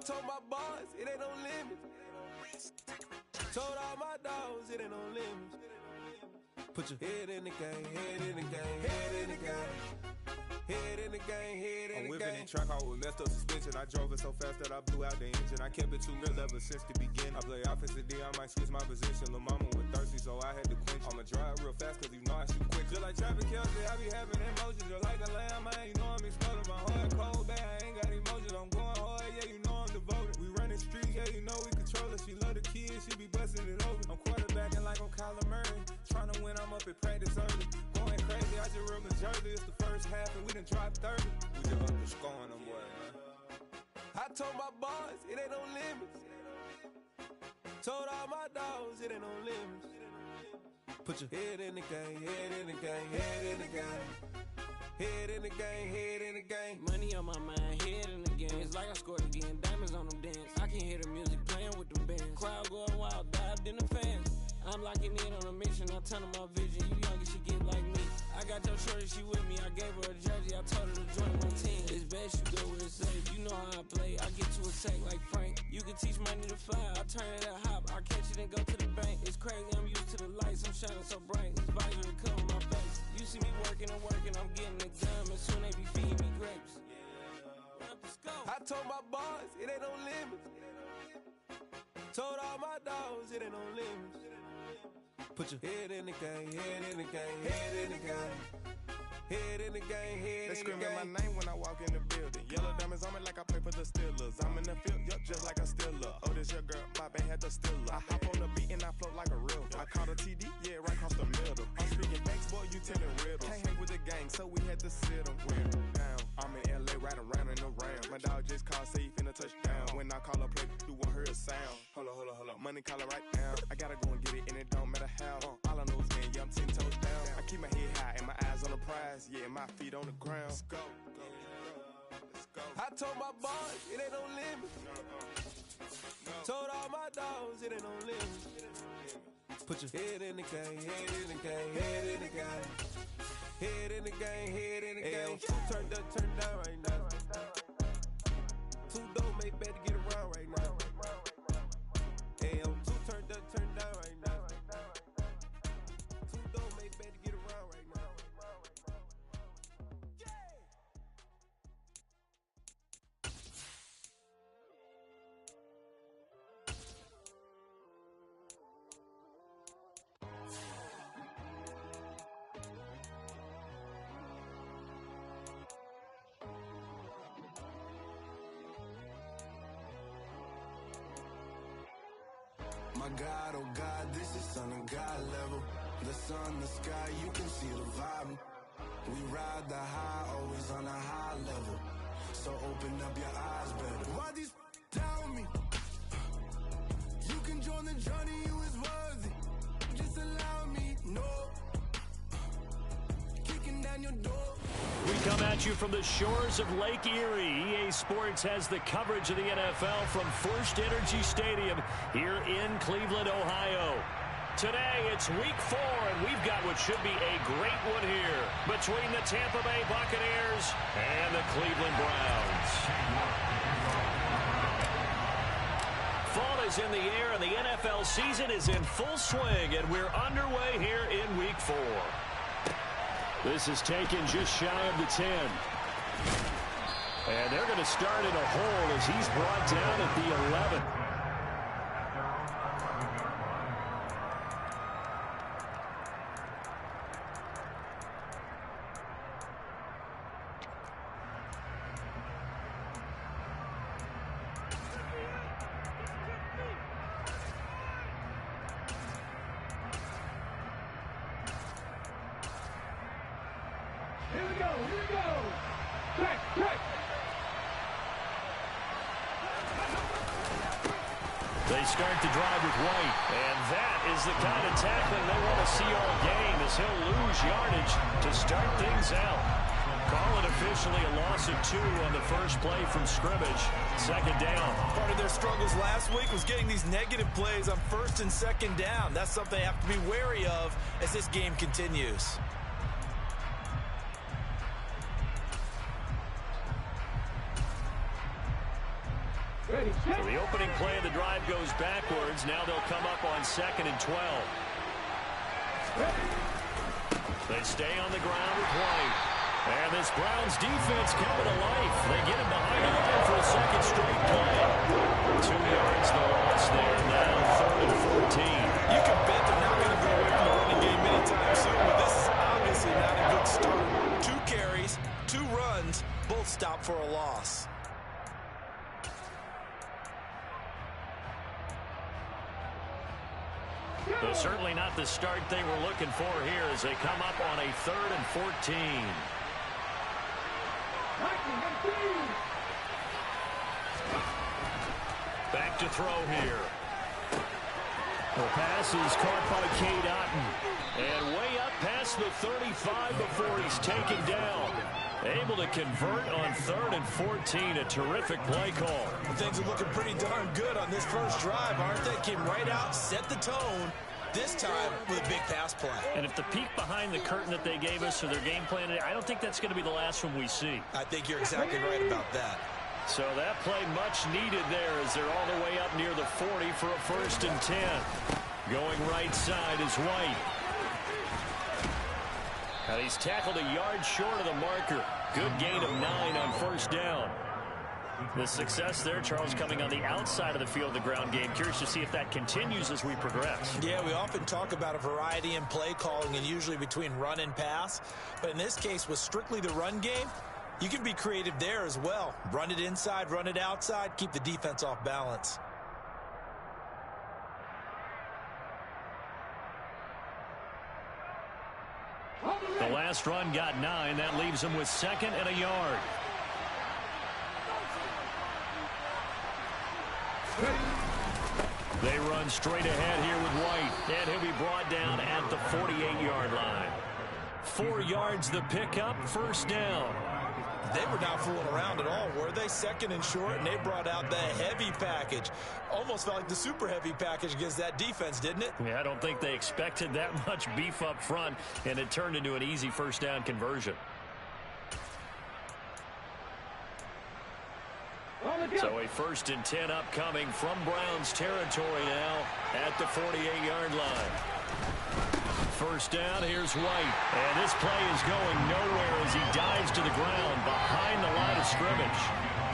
told my boys, it ain't no limits. Told all my dogs, it ain't no limits. Put your head in the game, head in the game, head in the game. Head in the game, head in the game. I'm whipping in track, I was messed up suspension. I drove it so fast that I blew out the engine. I kept it too real ever since the beginning. I play offensive D, I might switch my position. Lil' mama was thirsty, so I had to quench. I'ma drive real fast, cause you know I shoot quick. Just like Travis Kelce, I be having emotions. Just like a lamb, man, you know I'm exploding. My heart cold, bad, I ain't got emotions. I'm going hard, yeah, you know I'm devoted. We running streets, yeah, you know we control it. She love the kids, she be busting it over. I'm quarterbacking like I'm Kyler Murray. Trying to win, I'm up at practice early. Going crazy, I just run the jersey. It's the first half and we done dropped 30. We just up the scoring them, boy, man. I told my boys, it ain't no limits. Told all my dogs, it ain't no limits. Put your head in the game, head in the game, head in the game. Head in the game, head in the game. Money on my mind, head in the game. It's like I scored again, diamonds on them dance. I can hear the music playing with them bands. Crowd going wild, dived in the fans. I'm locking in on a mission, I tell her my vision. You young and she get like me. I got your shorty, she with me. I gave her a jersey, I told her to join my team. It's best you go where it's safe. You know how I play. I get to a sack like Frank. You can teach money to fly. I turn it a hop. I catch it and go to the bank. It's crazy, I'm used to the lights. I'm shining so bright. This visor to cover my face. You see me working and working. I'm getting it done. And soon they be feeding me grapes. Let's go. I told my boys, it ain't no limits. Told all my dogs, it ain't no limits. Put your head in the game, head in the game, head in the game. Head in the game, head in the game. They screaming my name when I walk in the building. Yellow diamonds on me like I play for the Steelers. I'm in the field, yup, just like a Steeler. Oh, this your girl, my band had the Steeler. I hop on the beat and I float like a river. I caught a TD, yeah, right across the middle. I'm speaking thanks, boy, you telling riddles. Can't hang with the gang, so we had to sit them down. I'm in LA, riding around and around. My dog just called, say he finna touchdown. When I call a play, do want her a sound. Hold up, money calling right now. I gotta go and get it, and it don't matter how. All I know is, man, yeah, I'm 10 toes down. I keep my head high and my eyes on the prize. Yeah, my feet on the ground. Let's go. Let's go. I told my boys, it ain't no limits. Told all my dogs, it ain't no limits. Put your head in the game, head in the game, head in the game. Head in the game, head in the game. Two turned up, turned down right now. Two dope make better get around right now. Hey, I'm two turned up, turned down right now. Two dope make better get around right now. My God, oh God, this is Son of God level. The sun, the sky, you can see the vibe. We ride the high, always on a high level. So open up your eyes better. Why these tell me? You can join the journey, you is worthy. Just allow me, no. Kicking down your door. We come at you from the shores of Lake Erie. EA Sports has the coverage of the NFL from First Energy Stadium here in Cleveland, Ohio. Today, it's Week 4, and we've got what should be a great one here between the Tampa Bay Buccaneers and the Cleveland Browns. Fall is in the air, and the NFL season is in full swing, and we're underway here in Week 4. This is taken just shy of the 10. And they're going to start in a hole as he's brought down at the 11. They start the drive with White, and that is the kind of tackling they want to see all game as he'll lose yardage to start things out. Call it officially a loss of 2 on the first play from scrimmage. Second down. Part of their struggles last week was getting these negative plays on first and second down. That's something they have to be wary of as this game continues. So the opening play of the drive goes backwards. Now they'll come up on 2nd and 12. They stay on the ground with White. And this Browns defense coming to life. They get him behind the line for a second straight play. 2 yards the loss there. Now 3rd and 14. You can bet they're not going to go away from the running game anytime soon, but this is obviously not a good start. 2 carries, 2 runs, both stopped for a loss. So certainly not the start they were looking for here as they come up on a 3rd and 14. Back to throw here. The pass is caught by Cade Otton. And way up past the 35 before he's taken down. Able to convert on 3rd and 14. A terrific play call. Things are looking pretty darn good on this first drive, aren't they? Came right out, set the tone. This time with a big pass play. And if the peek behind the curtain that they gave us for their game plan, I don't think that's going to be the last one we see. I think you're exactly right about that. So that play much needed there as they're all the way up near the 40 for a 1st and 10. Going right side is White. And he's tackled a yard short of the marker. Good gain of 9 on 1st down. The success there, Charles, coming on the outside of the field, the ground game. Curious to see if that continues as we progress. Yeah, we often talk about a variety in play calling and usually between run and pass. But in this case, with strictly the run game, you can be creative there as well. Run it inside, run it outside, keep the defense off balance. The last run got 9. That leaves him with 2nd and a yard. They run straight ahead here with White, and he'll be brought down at the 48-yard line. 4 yards the pickup, 1st down. They were not fooling around at all, were they? 2nd and short, and they brought out the heavy package. Almost felt like the super heavy package against that defense, didn't it? Yeah, I don't think they expected that much beef up front, and it turned into an easy 1st down conversion. So a 1st and 10 upcoming from Browns territory now at the 48-yard line. 1st down, here's White. And this play is going nowhere as he dives to the ground behind the line of scrimmage.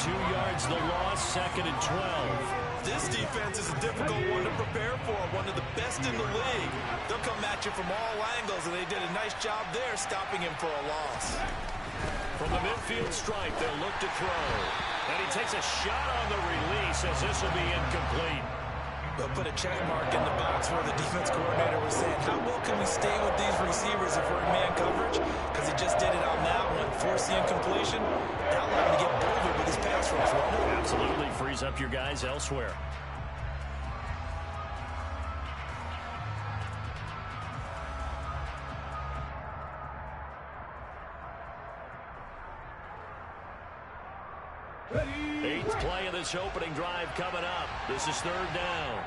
2 yards the loss, 2nd and 12. This defense is a difficult one to prepare for, one of the best in the league. They'll come at you from all angles, and they did a nice job there stopping him for a loss. From the midfield stripe, they'll look to throw. And he takes a shot on the release as this will be incomplete. They'll put a check mark in the box where the defense coordinator was saying, how well can we stay with these receivers if we're in man coverage? Because he just did it on that one. Force the incompletion. That allowed him to get bolder with his pass rush. Absolutely frees up your guys elsewhere. Eighth play of this opening drive coming up. This is 3rd down.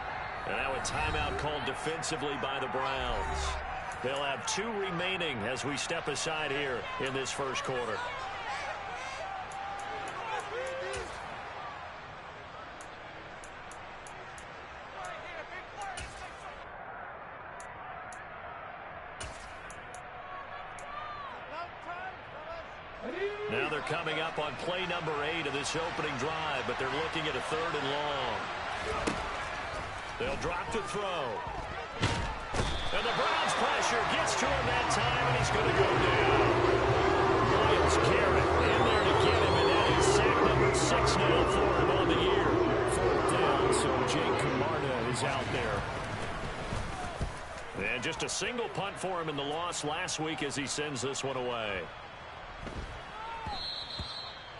And now a timeout called defensively by the Browns. They'll have 2 remaining as we step aside here in this 1st quarter. Now they're coming up on play number 8 of this opening drive, but they're looking at a 3rd and long. They'll drop to throw. And the Browns pressure gets to him that time, and he's going to go down. Myles Garrett in there to get him, and that is sack number 6 now for him on the year. 4th down, so Jake Camarda is out there. And just a single punt for him in the loss last week as he sends this one away.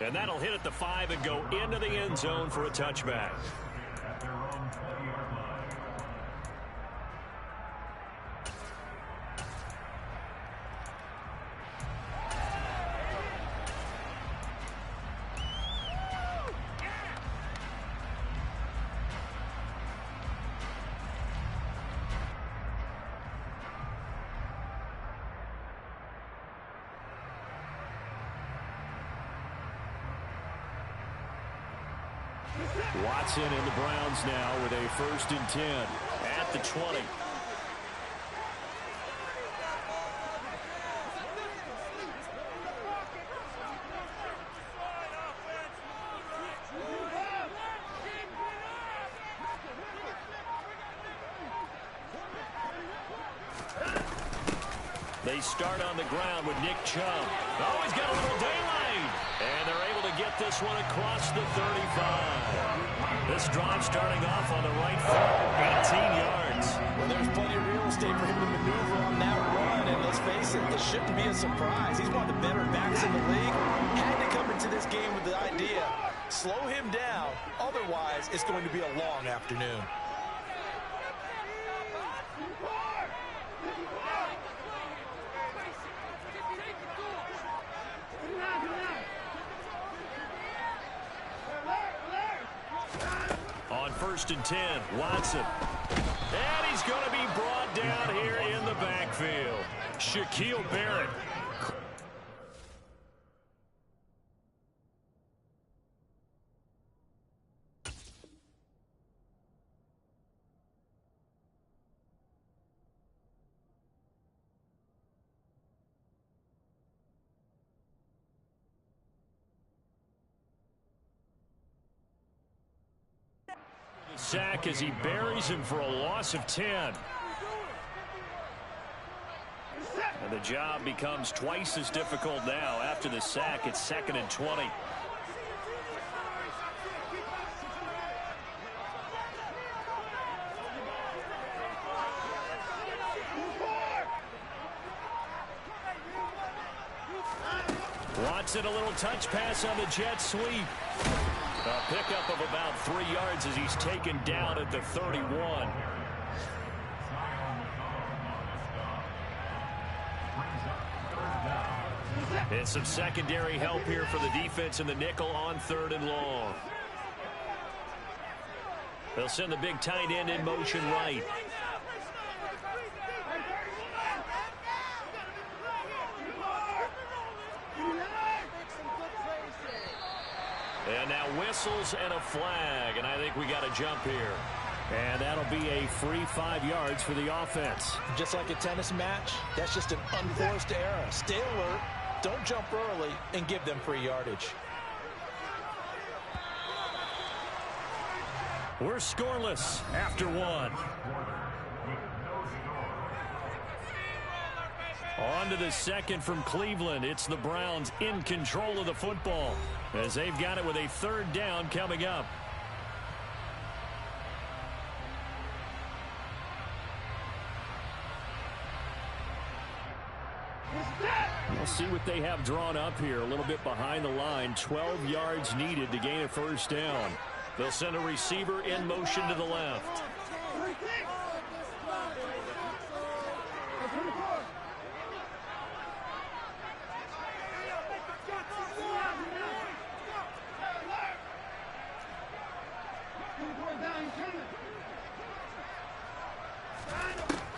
And that'll hit at the 5 and go into the end zone for a touchback. Watson and the Browns now with a 1st and 10 at the 20. They start on the ground with Nick Chubb. Oh, he's got a little daylight. And they're able to get this one across the 35. This drive starting off on the right foot, 18 yards. Well, there's plenty of real estate for him to maneuver on that run. And let's face it, it shouldn't be a surprise. He's one of the better backs in the league. Had to come into this game with the idea, slow him down. Otherwise, it's going to be a long afternoon. On 1st and 10, Watson. And he's going to be brought down here in the backfield. Shaquille Barrett. Sack as he buries him for a loss of 10. And the job becomes twice as difficult now. After the sack, it's 2nd and 20. Watson, a little touch pass on the jet sweep. A pickup of about 3 yards as he's taken down at the 31. And some secondary help here for the defense in the nickel on 3rd and long. They'll send the big tight end in motion right. And now whistles and a flag, and I think we got a jump here. And that'll be a free 5 yards for the offense. Just like a tennis match, that's just an unforced error. Stay alert, don't jump early, and give them free yardage. We're scoreless after 1. On to the 2nd from Cleveland. It's the Browns in control of the football as they've got it with a 3rd down coming up. We'll see what they have drawn up here. A little bit behind the line. 12 yards needed to gain a 1st down. They'll send a receiver in motion to the left.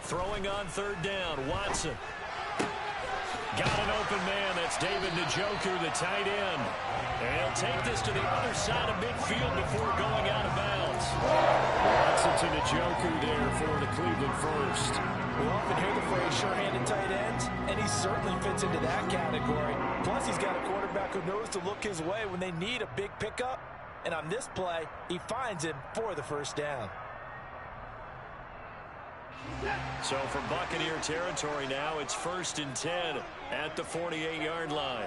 Throwing on 3rd down, Watson. Got an open man. That's David Njoku, the tight end. And he'll take this to the other side of midfield before going out of bounds. Watson to Njoku there for the Cleveland 1st. We often hear the phrase sure-handed tight ends, and he certainly fits into that category. Plus, he's got a quarterback who knows to look his way when they need a big pickup. And on this play, he finds him for the 1st down. So for Buccaneer territory now, it's 1st and 10 at the 48-yard line.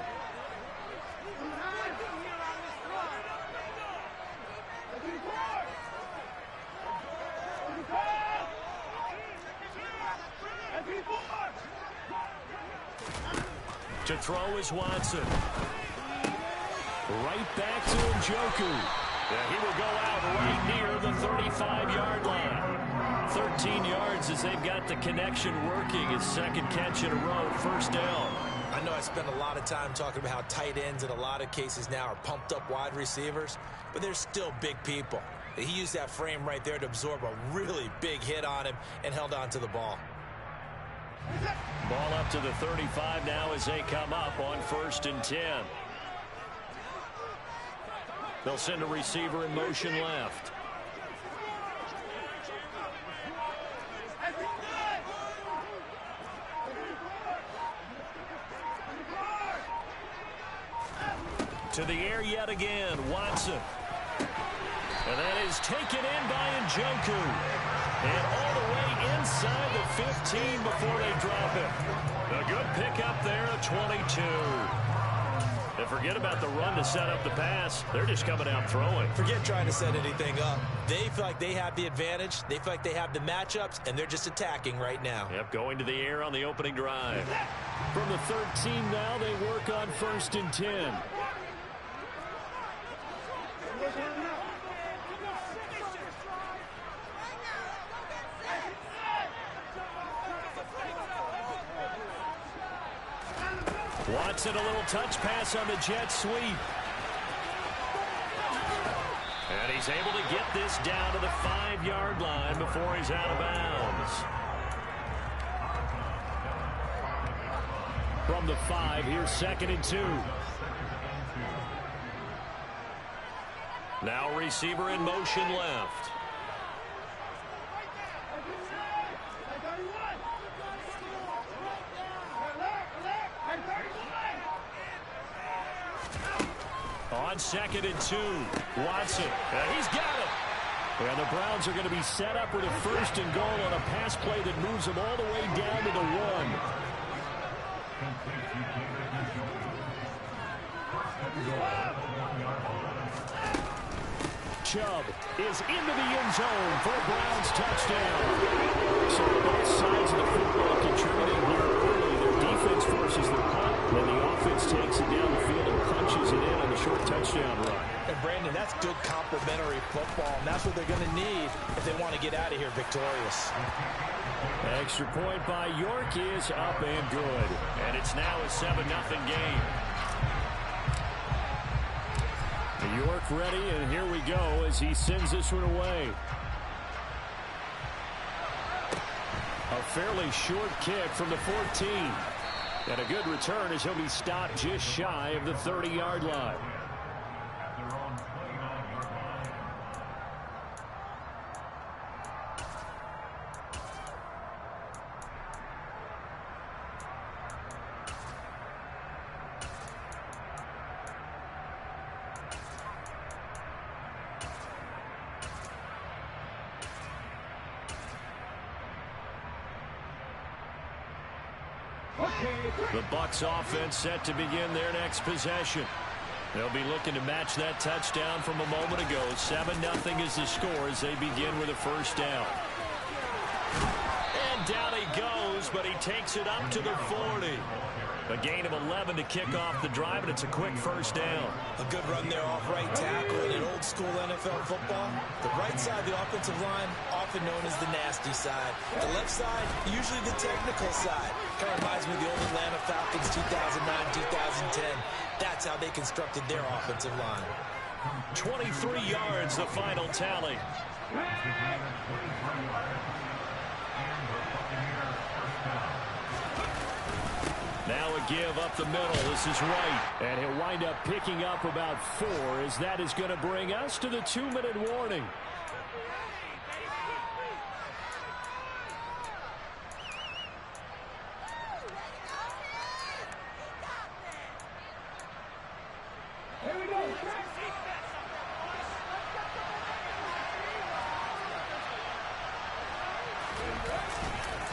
To throw is Watson. Right back to Njoku. He will go out right near the 35-yard line. 13 yards as they've got the connection working. His 2nd catch in a row, 1st down. I know I spend a lot of time talking about how tight ends in a lot of cases now are pumped up wide receivers, but they're still big people. He used that frame right there to absorb a really big hit on him and held on to the ball. Ball up to the 35 now as they come up on 1st and 10. They'll send a receiver in motion left. To the air yet again, Watson. And that is taken in by Njoku. And all the way inside the 15 before they drop it. A good pickup there at 22. And forget about the run to set up the pass. They're just coming out throwing. Forget trying to set anything up. They feel like they have the advantage. They feel like they have the matchups, and they're just attacking right now. Yep, going to the air on the opening drive. From the 13 now, they work on 1st and 10. Watson, a little touch pass on the jet sweep. And he's able to get this down to the 5-yard line before he's out of bounds. From the 5, here's 2nd and 2. Now receiver in motion left. On 2nd and 2, Watson. He's got it. And the Browns are going to be set up with a 1st and goal on a pass play that moves them all the way down to the 1. Chubb is into the end zone for a Browns touchdown. So both sides of the football contributing here early. Their defense forces the punt, and the offense takes it down the field and punches it in on the short touchdown run. And Brandon, that's good complementary football, and that's what they're going to need if they want to get out of here victorious. Extra point by York is up and good. And it's now a 7-0 game. York ready, and here we go as he sends this one away. A fairly short kick from the 14. And a good return as he'll be stopped just shy of the 30-yard line. The Bucs offense set to begin their next possession. They'll be looking to match that touchdown from a moment ago. 7-0 is the score as they begin with a 1st down. And down he goes, but he takes it up to the 40. A gain of 11 to kick off the drive, and it's a quick 1st down. A good run there off right tackle in old school NFL football. The right side of the offensive line, often known as the nasty side. The left side, usually the technical side. Kind of reminds me of the old Atlanta Falcons 2009-2010. That's how they constructed their offensive line. 23 yards, the final tally. Now a give up the middle. This is Wright. And he'll wind up picking up about 4 as that is going to bring us to the 2-minute warning.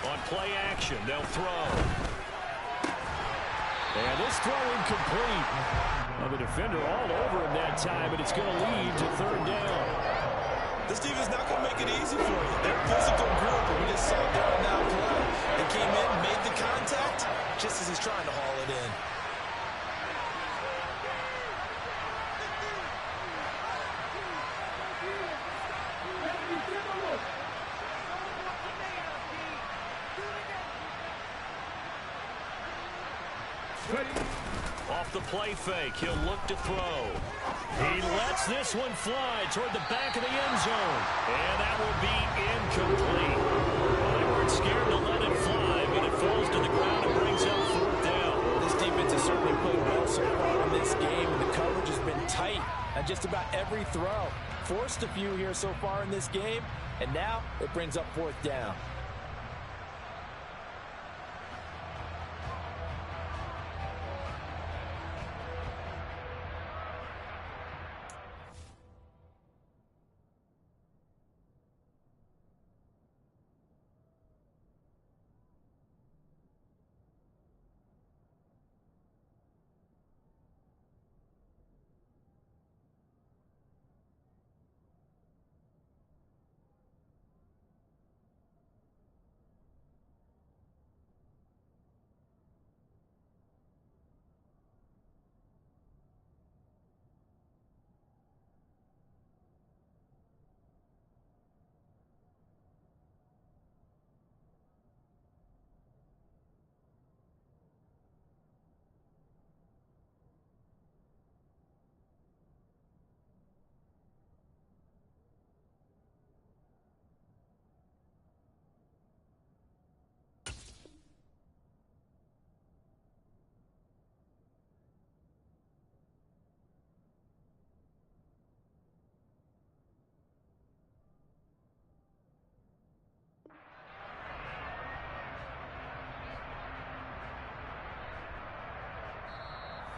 On play action, they'll throw. And this throw incomplete. Well, the defender all over him that time, but it's going to lead to 3rd down. This defense not going to make it easy for you. They're a physical group, and we just saw it there on that play. They came in, made the contact, just as he's trying to haul it in. Off the play fake, he'll look to throw. He lets this one fly toward the back of the end zone. And that will be incomplete. Well, they weren't scared to let it fly, but it falls to the ground and brings up 4th down. This defense defense has certainly played well so far in this game, and the coverage has been tight on just about every throw. Forced a few here so far in this game, and now it brings up 4th down.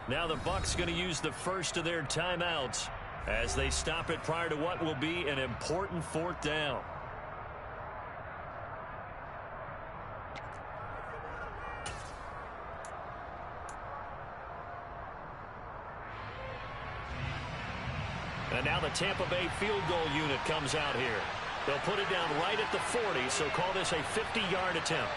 Now the Bucs going to use the first of their timeouts as they stop it prior to what will be an important 4th down. And now the Tampa Bay field goal unit comes out here. They'll put it down right at the 40, so call this a 50-yard attempt.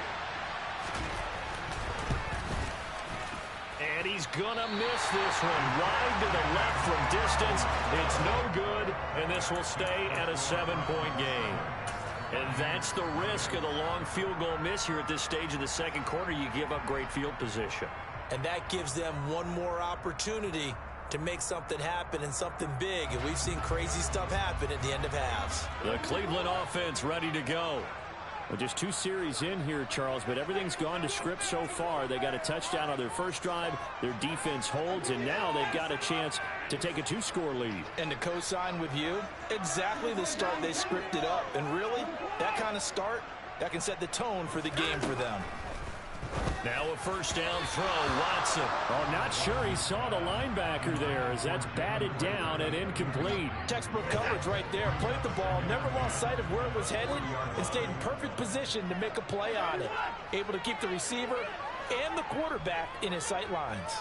And he's going to miss this one. Wide to the left from distance. It's no good, and this will stay at a 7-point game. And that's the risk of the long field goal miss here at this stage of the second quarter. You give up great field position. And that gives them one more opportunity to make something happen and something big. And we've seen crazy stuff happen at the end of halves. The Cleveland offense ready to go. Well, just 2 series in here, Charles, but everything's gone to script so far. They got a touchdown on their first drive. Their defense holds, and now they've got a chance to take a 2-score lead. And to co-sign with you, exactly the start they scripted up. And really, that kind of start, that can set the tone for the game for them. Now a first down throw, Watson. Oh, not sure he saw the linebacker there as that's batted down and incomplete. Textbook coverage right there. Played the ball, never lost sight of where it was headed, and stayed in perfect position to make a play on it. Able to keep the receiver and the quarterback in his sight lines.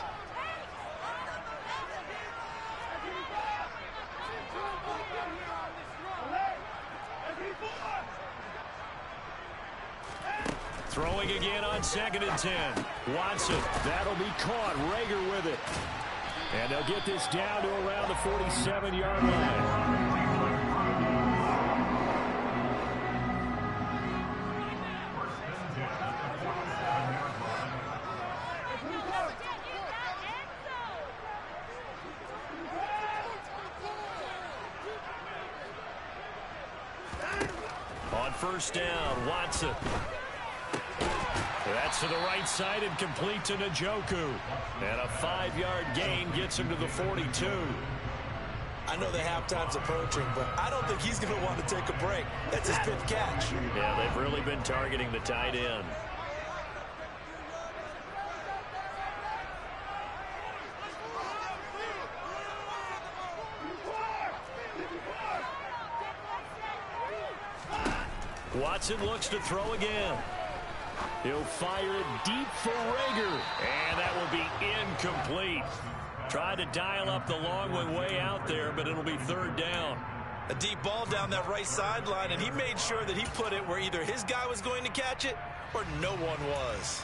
Throwing again on 2nd and 10. Watson. That'll be caught. Rager with it. And they'll get this down to around the 47-yard line. On first down, Watson. That's to the right side and complete to Njoku. And a 5-yard gain gets him to the 42. I know the halftime's approaching, but I don't think he's going to want to take a break. That's his 5th catch. Yeah, they've really been targeting the tight end. Watson looks to throw again. He'll fire it deep for Rager. And that will be incomplete. Tried to dial up the long one way out there, but it'll be 3rd down. A deep ball down that right sideline, and he made sure that he put it where either his guy was going to catch it or no one was.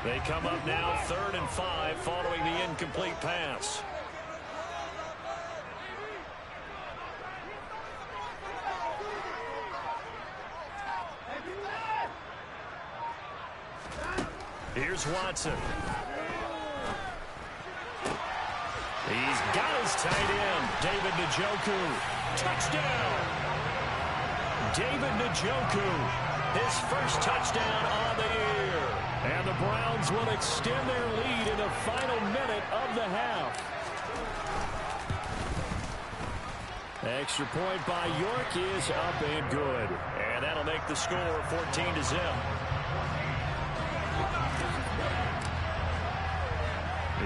They come up now 3rd and 5 following the incomplete pass. Here's Watson. He's got his tight end, David Njoku. Touchdown! David Njoku, his first touchdown on the year. And the Browns will extend their lead in the final minute of the half. Extra point by York is up and good. And that'll make the score 14-0.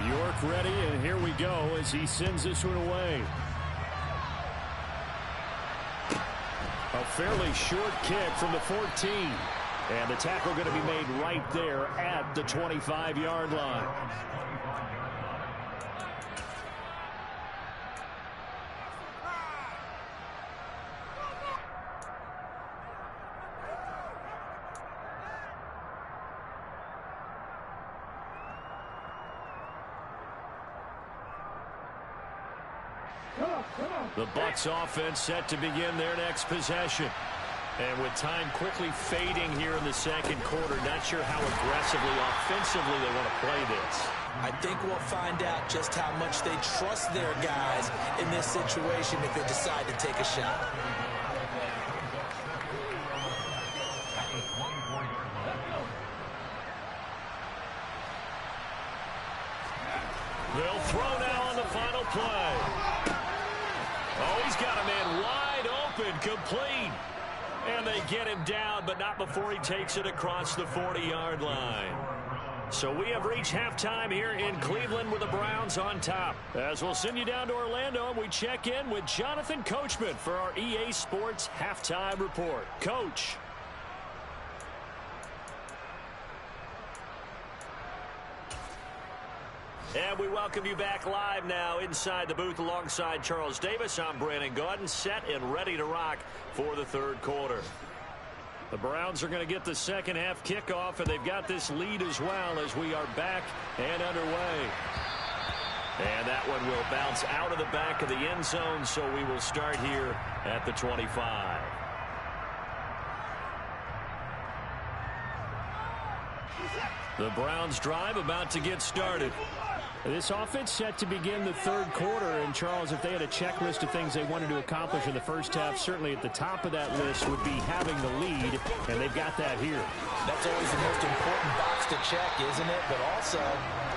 York ready, and here we go as he sends this one away. A fairly short kick from the 14. And the tackle going to be made right there at the 25-yard line. The Bucs offense set to begin their next possession. And with time quickly fading here in the second quarter, not sure how aggressively, offensively they want to play this. I think we'll find out just how much they trust their guys in this situation if they decide to take a shot. They'll throw now on the final play. Oh, he's got a man wide open, complete. And they get him down, but not before he takes it across the 40-yard line. So we have reached halftime here in Cleveland with the Browns on top. As we'll send you down to Orlando, and we check in with Jonathan Coachman for our EA Sports Halftime Report. Coach. And we welcome you back live now inside the booth alongside Charles Davis. I'm Brandon Gaudin, set and ready to rock for the third quarter. The Browns are going to get the second half kickoff, and they've got this lead as well as we are back and underway. And that one will bounce out of the back of the end zone, so we will start here at the 25. The Browns drive about to get started. This offense set to begin the third quarter, and Charles, if they had a checklist of things they wanted to accomplish in the first half, certainly at the top of that list would be having the lead, and they've got that here. That's always the most important box to check, isn't it? But also,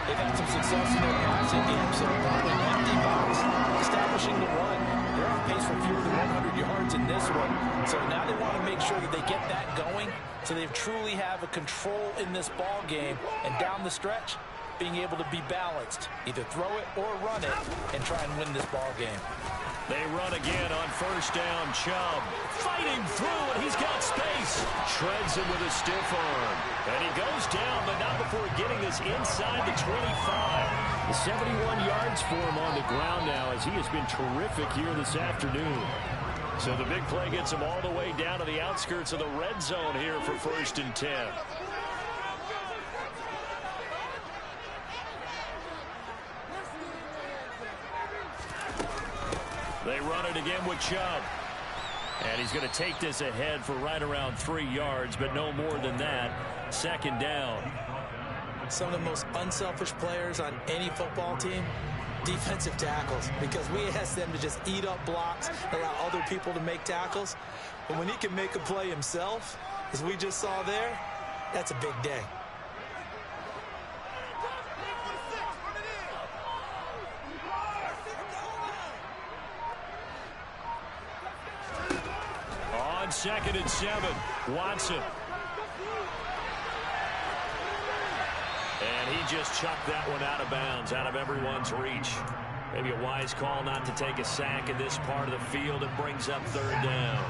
they've had some success in their passing game, so an empty box, establishing the run. They're on pace for fewer than 100 yards in this one, so now they want to make sure that they get that going, so they truly have a control in this ball game, and down the stretch, being able to be balanced, either throw it or run it, and try and win this ball game. They run again on first down. Chubb fighting through, and he's got space. Shreds him with a stiff arm. And he goes down, but not before getting this inside the 25. 71 yards for him on the ground now, as he has been terrific here this afternoon. So the big play gets him all the way down to the outskirts of the red zone here for 1st and 10. They run it again with Chubb. And he's going to take this ahead for right around 3 yards, but no more than that. Second down. Some of the most unselfish players on any football team, defensive tackles, because we ask them to just eat up blocks, allow other people to make tackles. But when he can make a play himself, as we just saw there, that's a big day. On 2nd and 7, Watson. And he just chucked that one out of bounds, out of everyone's reach. Maybe a wise call not to take a sack in this part of the field. It brings up 3rd down.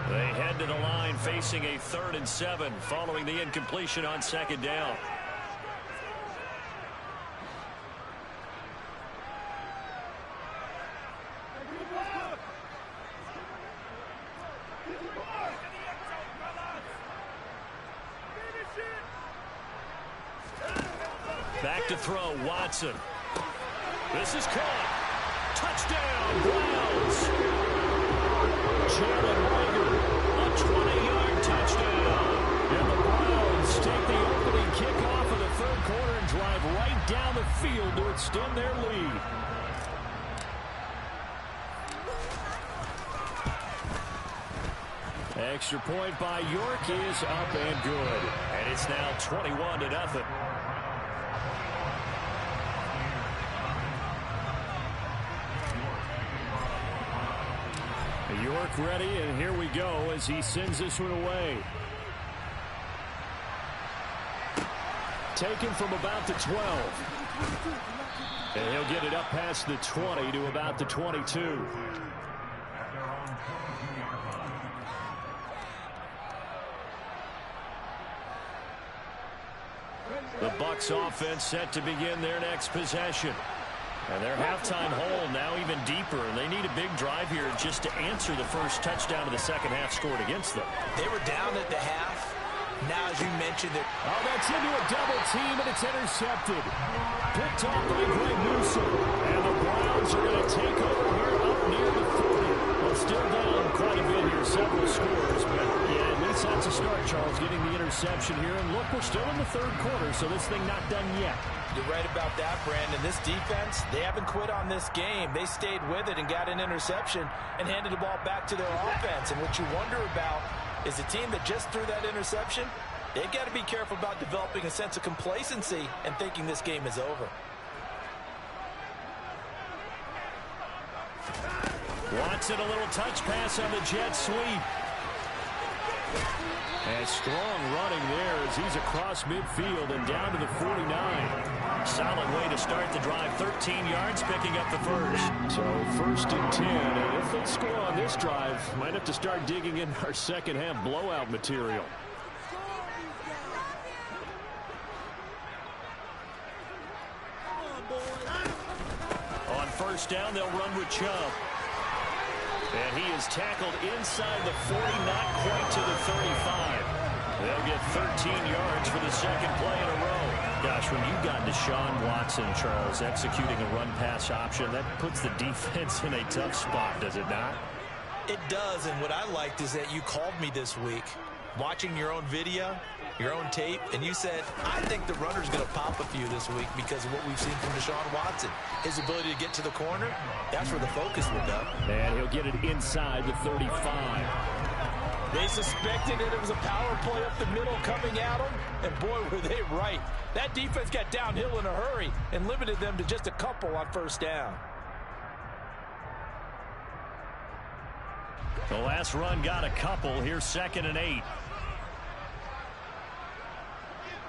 They head to the line facing a 3rd and 7 following the incompletion on 2nd down. Back to throw, Watson. This is caught. Touchdown, Browns. Jalen Reagor, a 20-yard touchdown. And the Browns take the opening kickoff of the third quarter and drive right down the field to extend their lead. Extra point by York is up and good. And it's now 21-0. York ready, and here we go as he sends this one away. Taken from about the 12. And he'll get it up past the 20 to about the 22. The Bucs offense set to begin their next possession. And their halftime hole now even deeper, and they need a big drive here just to answer the first touchdown of the second half scored against them. They were down at the half. Now, as you mentioned, that's into a double team, and it's intercepted. Picked off by Greg Newsome. And the Browns are going to take over here up near the 40. Well, still down quite a bit here, several scores. But, yeah, at least that's a start, Charles, getting the interception here. And look, we're still in the third quarter, so this thing not done yet. You're right about that, Brandon. This defense, they haven't quit on this game. They stayed with it and got an interception and handed the ball back to their offense. And what you wonder about is a team that just threw that interception, they've got to be careful about developing a sense of complacency and thinking this game is over. Watson, a little touch pass on the jet sweep. And strong running there as he's across midfield and down to the 49. Solid way to start the drive. 13 yards, picking up the first. So 1st and 10. And if they score on this drive, might have to start digging in our second half blowout material. On first down, they'll run with Chubb. And he is tackled inside the 40, not quite to the 35. They'll get 13 yards for the second play in a row. Gosh, when you've got Deshaun Watson, Charles, executing a run-pass option, that puts the defense in a tough spot, does it not? It does, and what I liked is that you called me this week, watching your own video, your own tape, and you said, I think the runner's going to pop a few this week because of what we've seen from Deshaun Watson. His ability to get to the corner, that's where the focus will go. And he'll get it inside the 35. They suspected that it was a power play up the middle coming at them, and boy, were they right. That defense got downhill in a hurry and limited them to just a couple on first down. The last run got a couple. Here's 2nd and 8.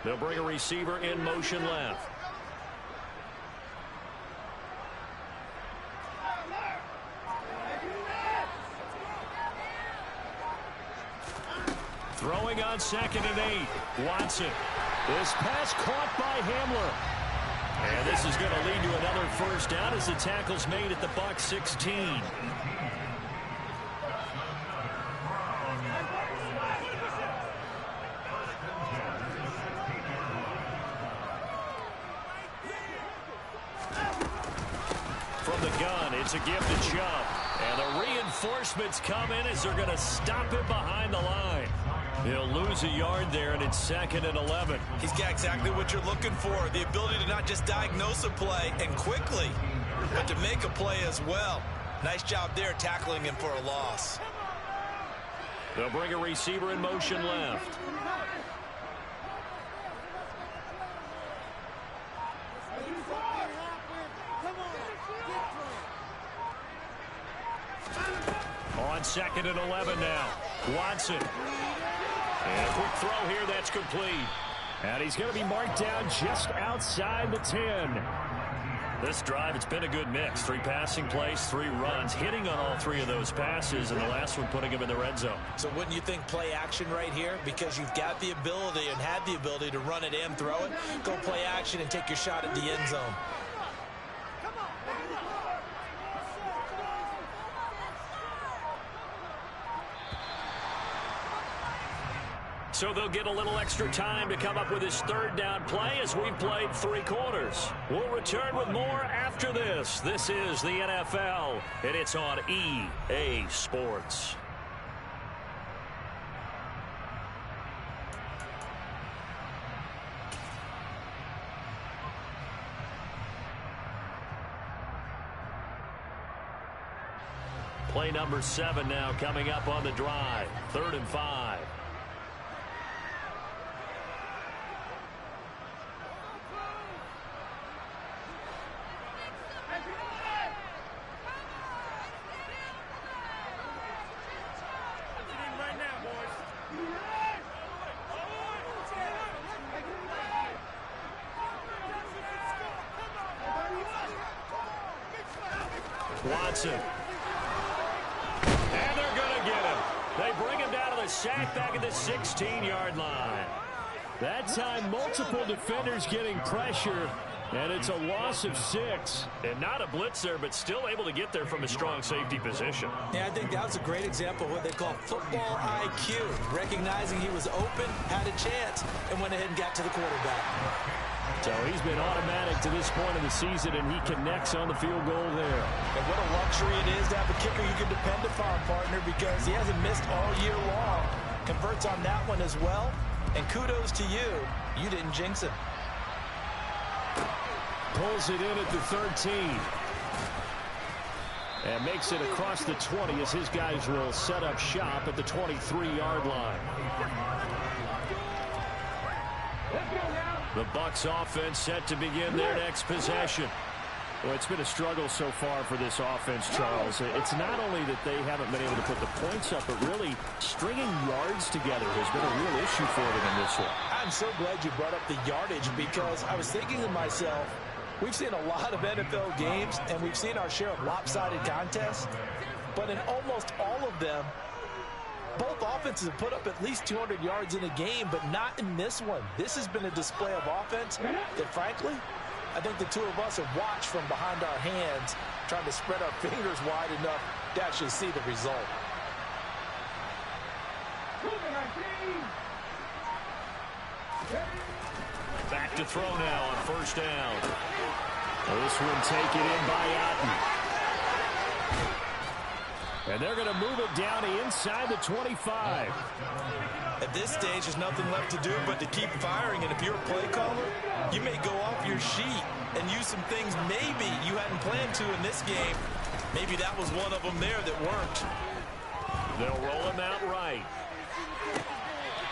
They'll bring a receiver in motion left. Throwing on 2nd and 8. Watson. This pass caught by Hamler. And this is going to lead to another first down as the tackle's made at the Bucs 16. From the gun, it's a gift to Chubb. And the reinforcements come in as they're going to stop him behind the line. He'll lose a yard there, and it's 2nd and 11. He's got exactly what you're looking for, the ability to not just diagnose a play and quickly, but to make a play as well. Nice job there tackling him for a loss. They'll bring a receiver in motion left. On 2nd and 11 now. Watson. And a quick throw here, that's complete. And he's going to be marked down just outside the 10. This drive, it's been a good mix. 3 passing plays, 3 runs, hitting on all 3 of those passes, and the last one putting him in the red zone. So wouldn't you think play action right here? Because you've got the ability and had the ability to run it and throw it. Go play action and take your shot at the end zone. So they'll get a little extra time to come up with his 3rd down play as we've played 3 quarters. We'll return with more after this. This is the NFL, and it's on EA Sports. Play number 7 now coming up on the drive. 3rd and 5. Watson. And they're going to get him. They bring him down to the sack back at the 16-yard line. That time, multiple defenders getting pressure, and it's a loss of 6. And not a blitzer, but still able to get there from a strong safety position. Yeah, I think that was a great example of what they call football IQ. Recognizing he was open, had a chance, and went ahead and got to the quarterback. So he's been automatic to this point of the season, and he connects on the field goal there. And what a luxury it is to have a kicker you can depend upon, partner, because he hasn't missed all year long. Converts on that one as well. And kudos to you. You didn't jinx him. Pulls it in at the 13. And makes it across the 20 as his guys will set up shop at the 23-yard line. The Bucs offense set to begin their next possession. Well, it's been a struggle so far for this offense, Charles. It's not only that they haven't been able to put the points up, but really stringing yards together has been a real issue for them in this one. I'm so glad you brought up the yardage because I was thinking to myself, we've seen a lot of NFL games and we've seen our share of lopsided contests, but in almost all of them, both offenses have put up at least 200 yards in a game, but not in this one. This has been a display of offense that, frankly, I think the two of us have watched from behind our hands, trying to spread our fingers wide enough to actually see the result. Back to throw now on 1st down. This one taken in by Otten. And they're going to move it down to inside the 25. At this stage, there's nothing left to do but to keep firing. And if you're a play caller, you may go off your sheet and use some things maybe you hadn't planned to in this game. Maybe that was one of them there that worked. They'll roll him out right.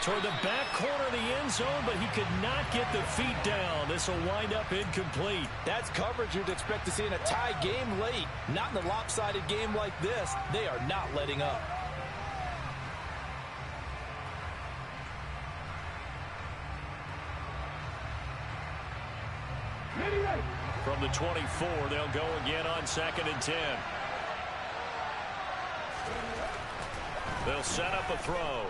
Toward the back corner of the end zone, but he could not get the feet down. This will wind up incomplete. That's coverage you'd expect to see in a tie game late. Not in a lopsided game like this. They are not letting up. From the 24, they'll go again on 2nd and 10. They'll set up a throw.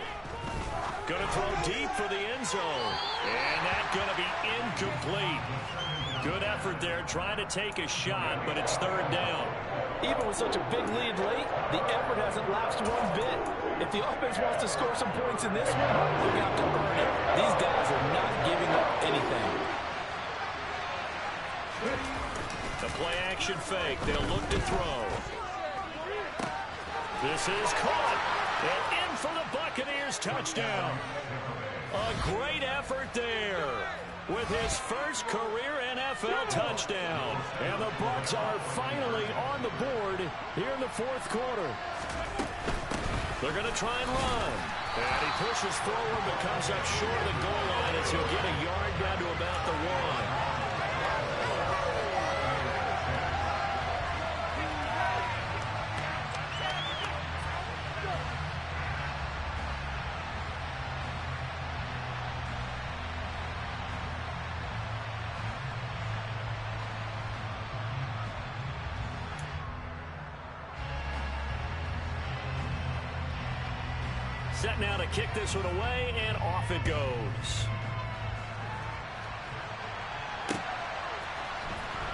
Going to throw deep for the end zone. And that's going to be incomplete. Good effort there trying to take a shot, but it's 3rd down. Even with such a big lead late, the effort hasn't lapsed one bit. If the offense wants to score some points in this one, they're going to have to earn it. These guys are not giving up anything. The play action fake. They'll look to throw. This is caught. And in for the Buccaneers touchdown. A great effort there with his first career NFL touchdown. And the Bucs are finally on the board here in the 4th quarter. They're going to try and run. And he pushes forward but comes up short of the goal line as he'll get a yard down to about the 1. Set now to kick this one away, and off it goes.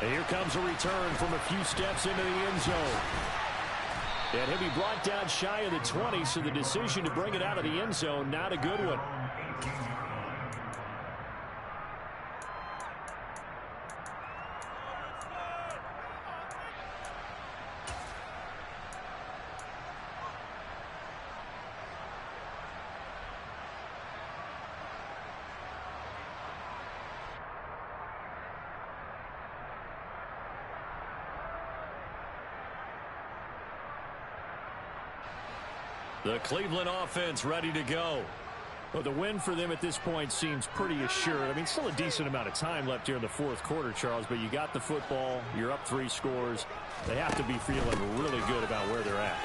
And here comes a return from a few steps into the end zone. And he'll be brought down shy of the 20, so the decision to bring it out of the end zone, not a good one. The Cleveland offense ready to go. Well, the win for them at this point seems pretty assured. I mean, still a decent amount of time left here in the fourth quarter, Charles, but you got the football. You're up 3 scores. They have to be feeling really good about where they're at.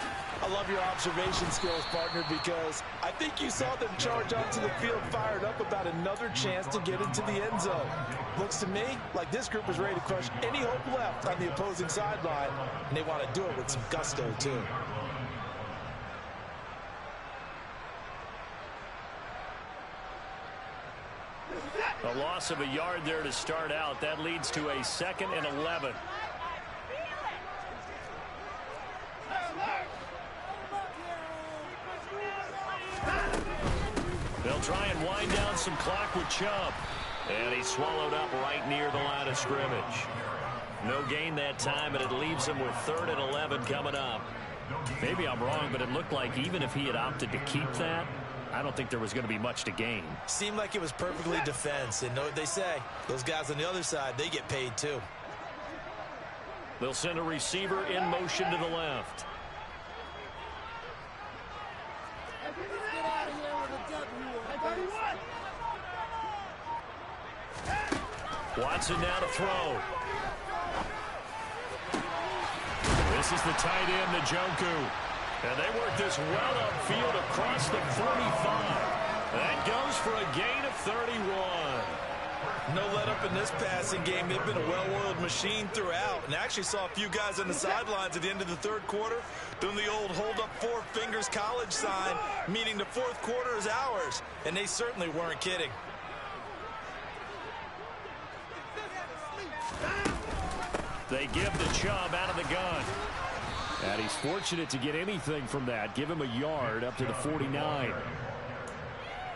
I love your observation skills, partner, because I think you saw them charge onto the field fired up about another chance to get into the end zone. Looks to me like this group is ready to crush any hope left on the opposing sideline, and they want to do it with some gusto, too. A loss of a yard there to start out. That leads to a 2nd and 11. They'll try and wind down some clock with Chubb. And he's swallowed up right near the line of scrimmage. No gain that time, and it leaves him with 3rd and 11 coming up. Maybe I'm wrong, but it looked like even if he had opted to keep that, I don't think there was going to be much to gain. Seemed like it was perfectly defense, and know what they say. Those guys on the other side, they get paid too. They'll send a receiver in motion to the left. Watson now to throw. This is the tight end, Njoku. And they work this well upfield across the 45. That goes for a gain of 31. No let up in this passing game. They've been a well-oiled machine throughout. And actually saw a few guys on the sidelines at the end of the 3rd quarter doing the old hold up 4 fingers college sign, meaning the 4th quarter is ours. And they certainly weren't kidding. They give the Chubb out of the gun. And he's fortunate to get anything from that. Give him a yard up to the 49.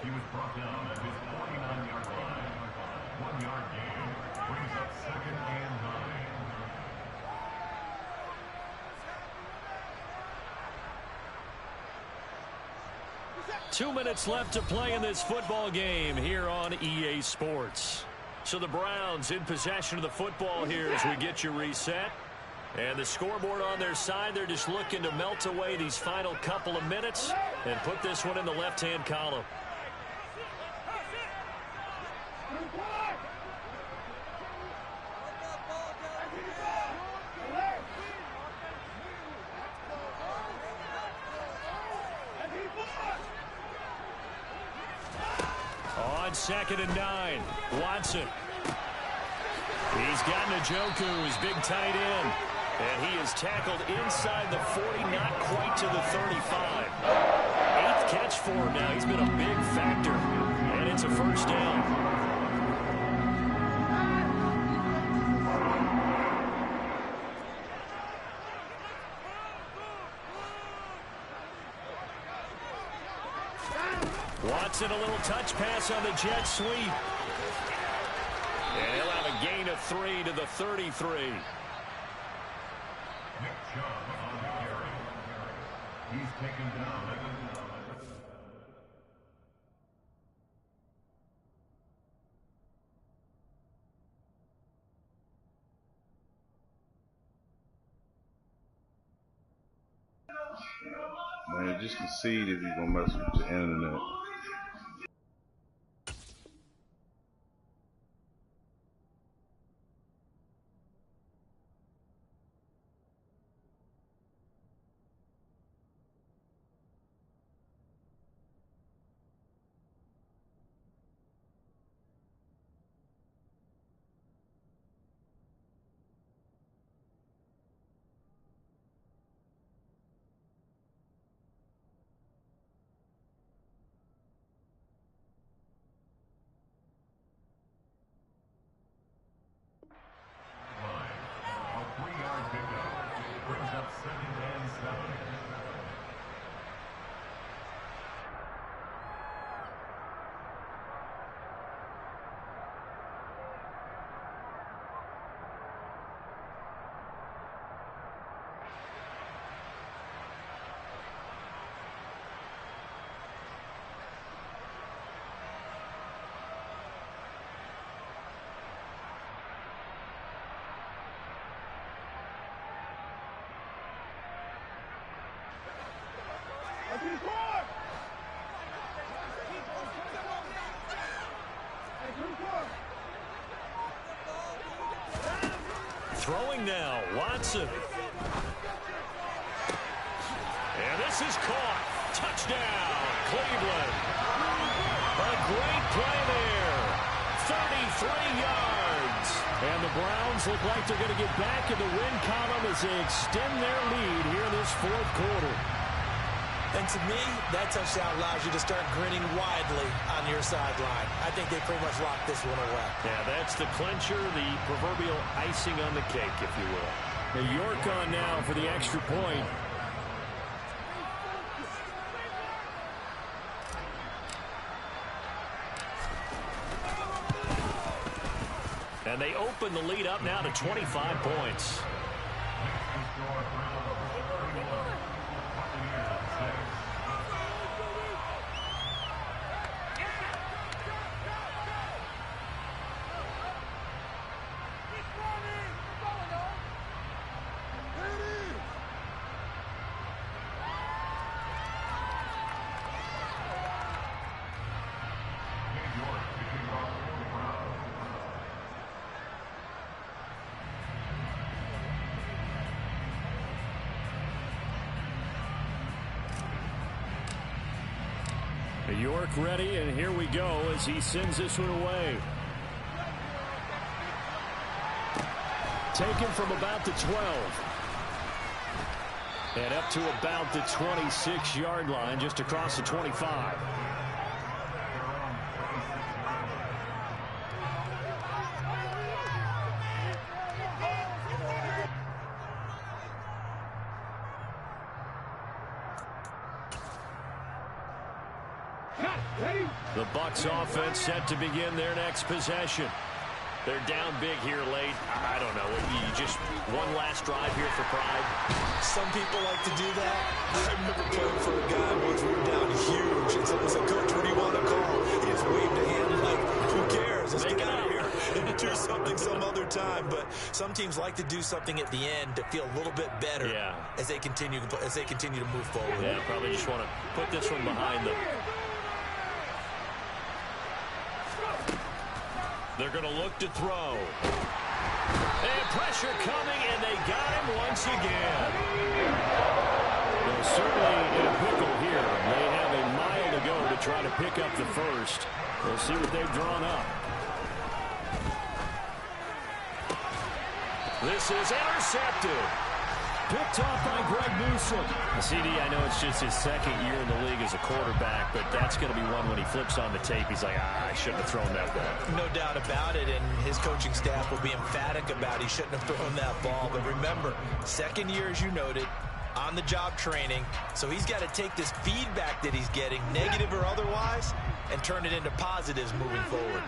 He was brought down at his 49-yard line. 1-yard gain brings up 2nd and 9. 2 minutes left to play in this football game here on EA Sports. So the Browns in possession of the football here as we get you reset. And the scoreboard on their side, they're just looking to melt away these final couple of minutes and put this one in the left-hand column. On 2nd and 9, Watson. He's got Njoku, his big tight end. And he is tackled inside the 40, not quite to the 35. 8th catch for him now. He's been a big factor. And it's a 1st down. Watson, a little touch pass on the jet sweep. And he'll have a gain of 3 to the 33. Nick Chubb on the carry. He's taken down. Man, just concede if you're going to mess with your internet. Throwing now, Watson. And this is caught. Touchdown, Cleveland. A great play there. 33 yards. And the Browns look like they're going to get back in the win column as they extend their lead here in this fourth quarter. And to me, that touchdown allows you to start grinning widely on your sideline. I think they pretty much locked this one away. Yeah, that's the clincher, the proverbial icing on the cake, if you will. Now York on now for the extra point. And they open the lead up now to 25 points. York ready, and here we go as he sends this one away. Taken from about the 12. And up to about the 26-yard line, just across the 25. The Bucs offense set to begin their next possession. They're down big here late. I don't know. You just one last drive here for pride. Some people like to do that. I remember playing for a guy once. We were down huge. And someone said, "Coach, what do you want to call?" He just waved a hand like, who cares? Let's get out of here and do something some other time. But some teams like to do something at the end to feel a little bit better as they continue to move forward. Yeah, probably just want to put this one behind them. They're going to look to throw. And pressure coming, and they got him once again. Well, certainly in a pickle here. They have a mile to go to try to pick up the first. We'll see what they've drawn up. This is intercepted. Picked off by Greg Newsome. CD, I know it's just his second year in the league as a quarterback, but that's going to be one when he flips on the tape. He's like, I shouldn't have thrown that ball. No doubt about it, and his coaching staff will be emphatic about he shouldn't have thrown that ball. But remember, second year, as you noted, on-the-job training, so he's got to take this feedback that he's getting, negative or otherwise, and turn it into positives moving forward.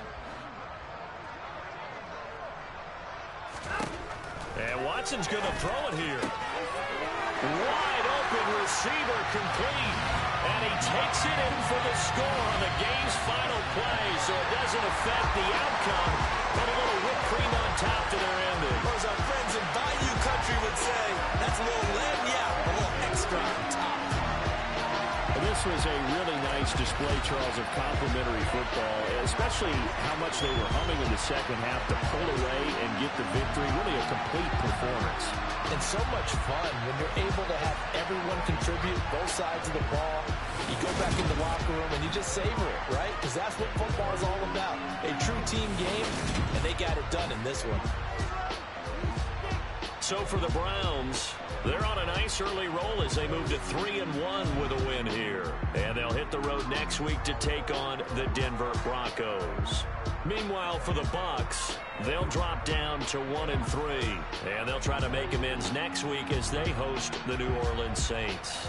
And Watson's going to throw it here. Wide open receiver complete. And he takes it in for the score on the game's final play. So it doesn't affect the outcome, but a little whipped cream on top to their ending. Or as our friends in Bayou Country would say, that's a little lead, yeah, a little extra on top. This was a really nice display, Charles, of complimentary football, especially how much they were humming in the second half to pull away and get the victory. Really a complete performance. And so much fun when you're able to have everyone contribute, both sides of the ball. You go back in the locker room and you just savor it, right? Because that's what football is all about. A true team game, and they got it done in this one. So for the Browns, they're on a nice early roll as they move to 3-1 with a win here. And they'll hit the road next week to take on the Denver Broncos. Meanwhile, for the Bucs, they'll drop down to 1-3. And they'll try to make amends next week as they host the New Orleans Saints.